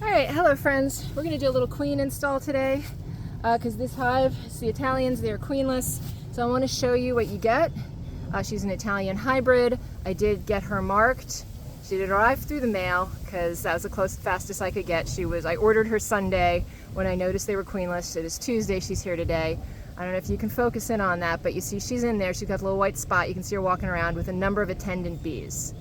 Alright, hello friends. We're going to do a little queen install today because this hive, it's the Italians, they're queenless. So I want to show you what you get. She's an Italian hybrid. I did get her marked. She did arrive through the mail because that was the fastest I could get. I ordered her Sunday when I noticed they were queenless. It is Tuesday, she's here today. I don't know if you can focus in on that, but you see she's in there. She's got a little white spot. You can see her walking around with a number of attendant bees.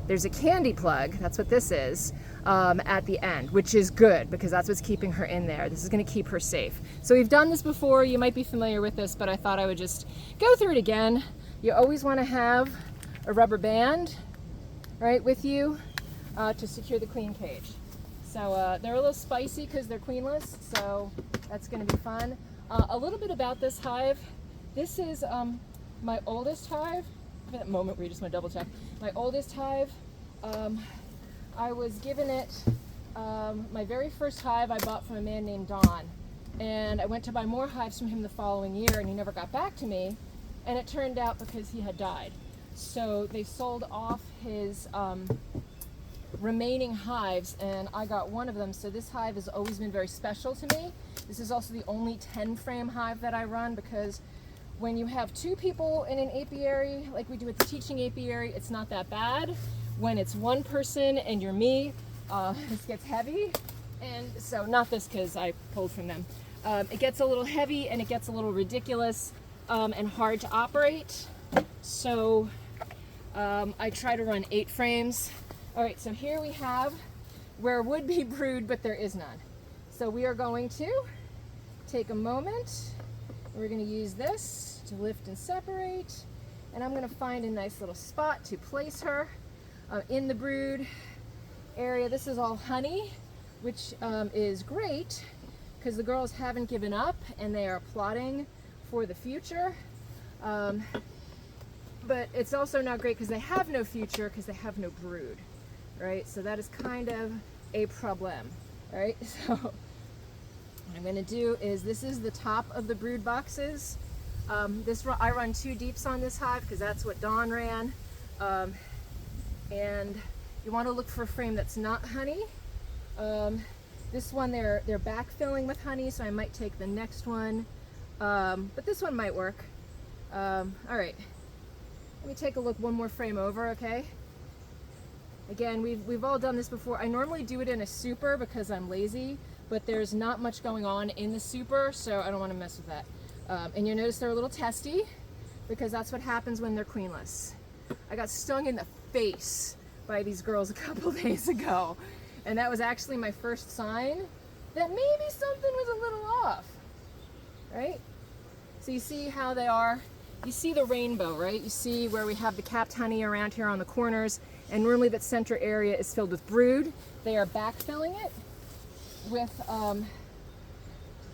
There's a candy plug, that's what this is, at the end, which is good because that's what's keeping her in there. This is going to keep her safe. So we've done this before, you might be familiar with this, but I thought I would just go through it again. You always want to have a rubber band, right, with you to secure the queen cage. So they're a little spicy because they're queenless, so that's going to be fun. A little bit about this hive. This is my oldest hive. That moment where you just want to double check. My oldest hive, I was given it, my very first hive I bought from a man named Don. And I went to buy more hives from him the following year and he never got back to me. And it turned out because he had died. So they sold off his remaining hives and I got one of them. So this hive has always been very special to me. This is also the only 10 frame hive that I run because when you have two people in an apiary, like we do with the teaching apiary, it's not that bad. When it's one person and you're me, this gets heavy. And so, not this because I pulled from them. It gets a little heavy and it gets a little ridiculous and hard to operate. So I try to run 8 frames. All right, so here we have where would be brood, but there is none. So we are going to take a moment. We're going to use this to lift and separate, and I'm going to find a nice little spot to place her in the brood area. This is all honey, which is great because the girls haven't given up and they are plotting for the future. But it's also not great because they have no future because they have no brood, right? So that is kind of a problem, right? So what I'm going to do is, this is the top of the brood boxes. I run 2 deeps on this hive because that's what Dawn ran. And you want to look for a frame that's not honey. This one they're backfilling with honey, so I might take the next one. But this one might work. All right, let me take a look one more frame over, okay? Again, we've all done this before. I normally do it in a super because I'm lazy, but there's not much going on in the super, so I don't want to mess with that. And you'll notice they're a little testy because that's what happens when they're queenless. I got stung in the face by these girls a couple days ago, and that was actually my first sign that maybe something was a little off, right? So you see how they are. You see the rainbow, right? You see where we have the capped honey around here on the corners, and normally that center area is filled with brood. They are backfilling it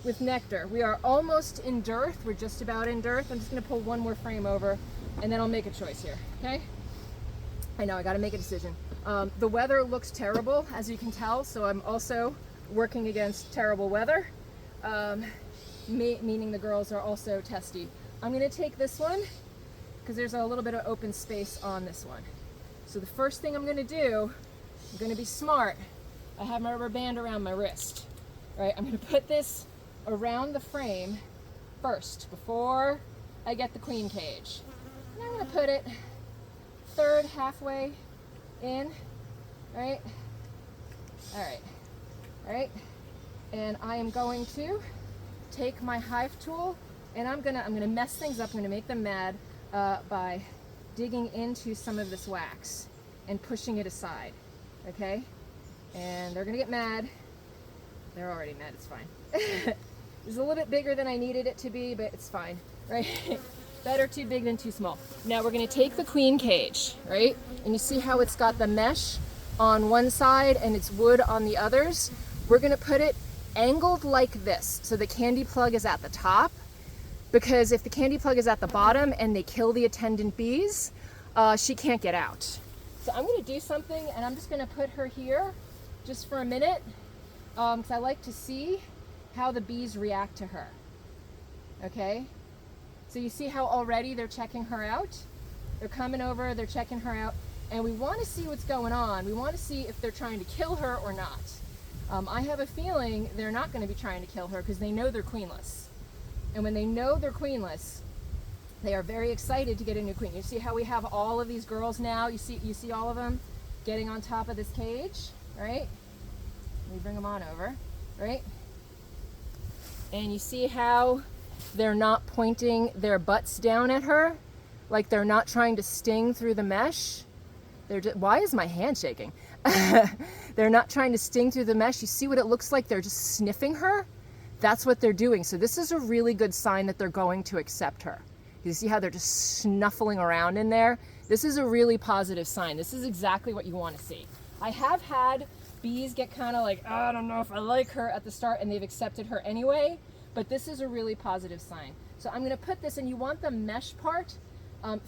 with nectar. We are almost in dearth. We're just about in dearth. I'm just going to pull one more frame over and then I'll make a choice here, okay? I know, I got to make a decision. The weather looks terrible, as you can tell, so I'm also working against terrible weather, meaning the girls are also testy. I'm going to take this one because there's a little bit of open space on this one. So the first thing I'm going to do, I'm going to be smart. I have my rubber band around my wrist, right? I'm going to put this around the frame first before I get the queen cage. And I'm going to put it third halfway in, right? All right. And I am going to take my hive tool and I'm gonna mess things up. I'm gonna make them mad by digging into some of this wax and pushing it aside, okay? And they're gonna get mad. They're already mad, it's fine. It's a little bit bigger than I needed it to be, but it's fine, right? Better too big than too small. Now we're gonna take the queen cage, right? And you see how it's got the mesh on one side and it's wood on the others? We're gonna put it angled like this, so the candy plug is at the top, because if the candy plug is at the bottom and they kill the attendant bees, she can't get out. So I'm gonna do something and I'm just gonna put her here just for a minute, because I like to see how the bees react to her, okay? So you see how already they're checking her out? They're coming over, they're checking her out, and we want to see what's going on. We want to see if they're trying to kill her or not. I have a feeling they're not going to be trying to kill her because they know they're queenless. And when they know they're queenless, they are very excited to get a new queen. You see how we have all of these girls now? You see all of them getting on top of this cage, right? Let me bring them on over, right? And you see how they're not pointing their butts down at her? Like they're not trying to sting through the mesh. They're just, why is my hand shaking? They're not trying to sting through the mesh. You see what it looks like? They're just sniffing her. That's what they're doing. So this is a really good sign that they're going to accept her. You see how they're just snuffling around in there? This is a really positive sign. This is exactly what you want to see. I have had bees get kind of like, oh, I don't know if I like her at the start, and they've accepted her anyway, but this is a really positive sign. So I'm going to put this, and you want the mesh part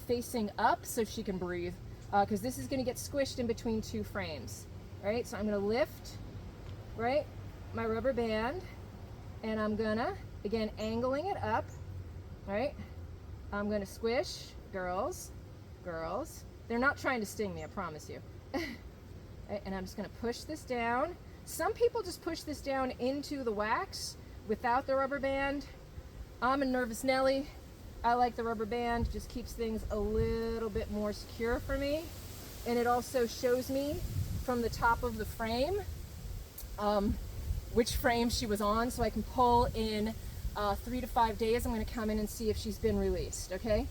facing up so she can breathe, because this is going to get squished in between two frames, right? So I'm going to lift, right, my rubber band, and I'm going to, again, angling it up, right? I'm going to squish, girls, they're not trying to sting me, I promise you. Right, and I'm just going to push this down. Some people just push this down into the wax without the rubber band. I'm a nervous Nelly. I like the rubber band, just keeps things a little bit more secure for me. And it also shows me from the top of the frame which frame she was on, so I can pull in 3 to 5 days. I'm going to come in and see if she's been released, okay?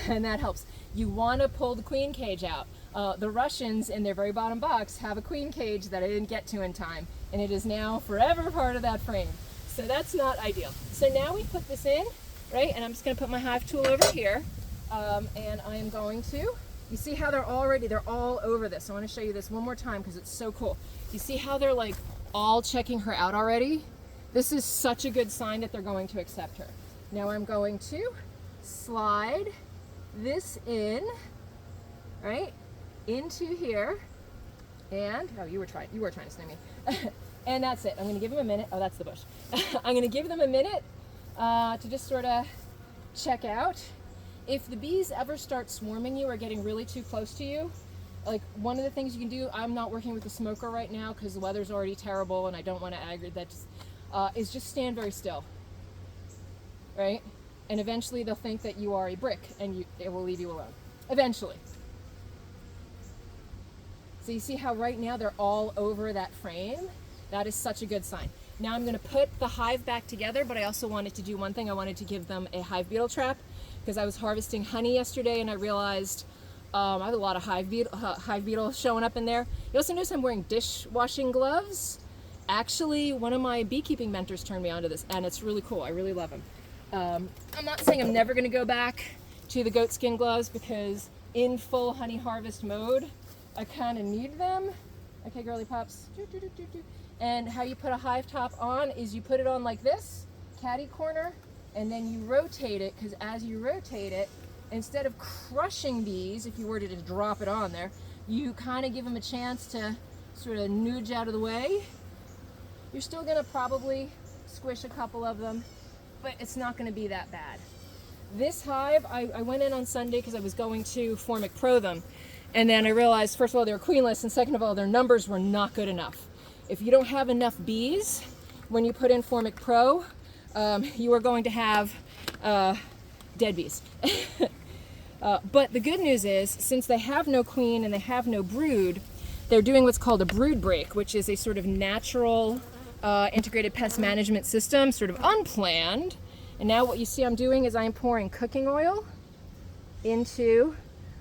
And that helps. You want to pull the queen cage out. The Russians in their very bottom box have a queen cage that I didn't get to in time, and it is now forever part of that frame. So that's not ideal. So now we put this in, right? And I'm just going to put my hive tool over here, and I am going to, you see how they're all over this. I want to show you this one more time because it's so cool. You see how they're like all checking her out already? This is such a good sign that they're going to accept her. Now I'm going to slide this in, right, into here, and, oh, you were trying to sting me. And that's it. I'm going to give them a minute. Oh, that's the bush. I'm going to give them a minute to just sort of check out. If the bees ever start swarming you or getting really too close to you, like one of the things you can do, I'm not working with the smoker right now because the weather's already terrible and I don't want to aggravate that, is just stand very still, right? And eventually they'll think that you are a brick and it will leave you alone. Eventually. So you see how right now they're all over that frame? That is such a good sign. Now I'm going to put the hive back together, but I also wanted to do one thing. I wanted to give them a hive beetle trap because I was harvesting honey yesterday and I realized I have a lot of hive beetle showing up in there. You also notice I'm wearing dishwashing gloves. Actually, one of my beekeeping mentors turned me onto this, and it's really cool. I really love them. I'm not saying I'm never going to go back to the goatskin gloves because in full honey harvest mode, I kind of need them. Okay, girly pops. And how you put a hive top on is you put it on like this, catty corner, and then you rotate it, because as you rotate it, instead of crushing bees, if you were to just drop it on there, you kind of give them a chance to sort of nudge out of the way. You're still going to probably squish a couple of them, but it's not going to be that bad. This hive, I went in on Sunday because I was going to Formic Pro them, and then I realized, first of all, they were queenless, and second of all, their numbers were not good enough. If you don't have enough bees when you put in Formic Pro, you are going to have dead bees. But the good news is, since they have no queen and they have no brood, they're doing what's called a brood break, which is a sort of natural integrated pest management system, sort of unplanned. And now what you see I'm doing is I'm pouring cooking oil into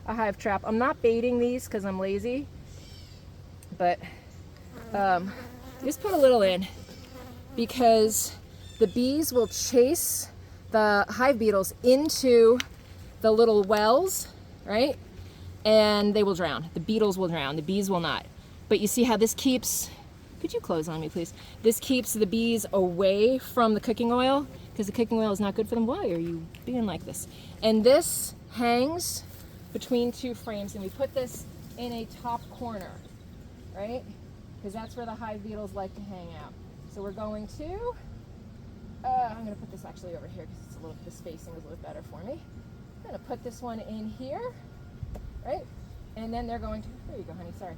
a hive trap. I'm not baiting these because I'm lazy, but just put a little in because the bees will chase the hive beetles into the little wells, right? And they will drown. The beetles will drown. The bees will not. But you see how this keeps, could you close on me, please? This keeps the bees away from the cooking oil because the cooking oil is not good for them. Why are you being like this? And this hangs between two frames, and we put this in a top corner, right? Because that's where the hive beetles like to hang out. So we're going to, I'm going to put this actually over here because it's a little, the spacing is a little better for me. I'm going to put this one in here, right? And then they're going to, there you go, honey, sorry.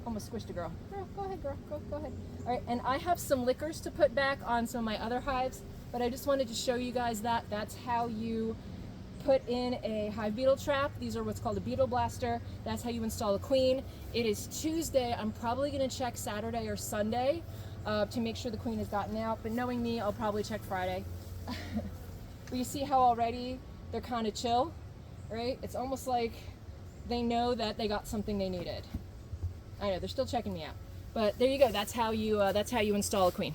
Almost squished a girl. Girl, go ahead, girl. Go ahead. All right, and I have some liquors to put back on some of my other hives, but I just wanted to show you guys that. That's how you put in a hive beetle trap. These are what's called a beetle blaster. That's how you install a queen. It is Tuesday. I'm probably going to check Saturday or Sunday to make sure the queen has gotten out, but knowing me, I'll probably check Friday. But you see how already they're kind of chill, right? It's almost like they know that they got something they needed. I know, they're still checking me out. But there you go, that's how you install a queen.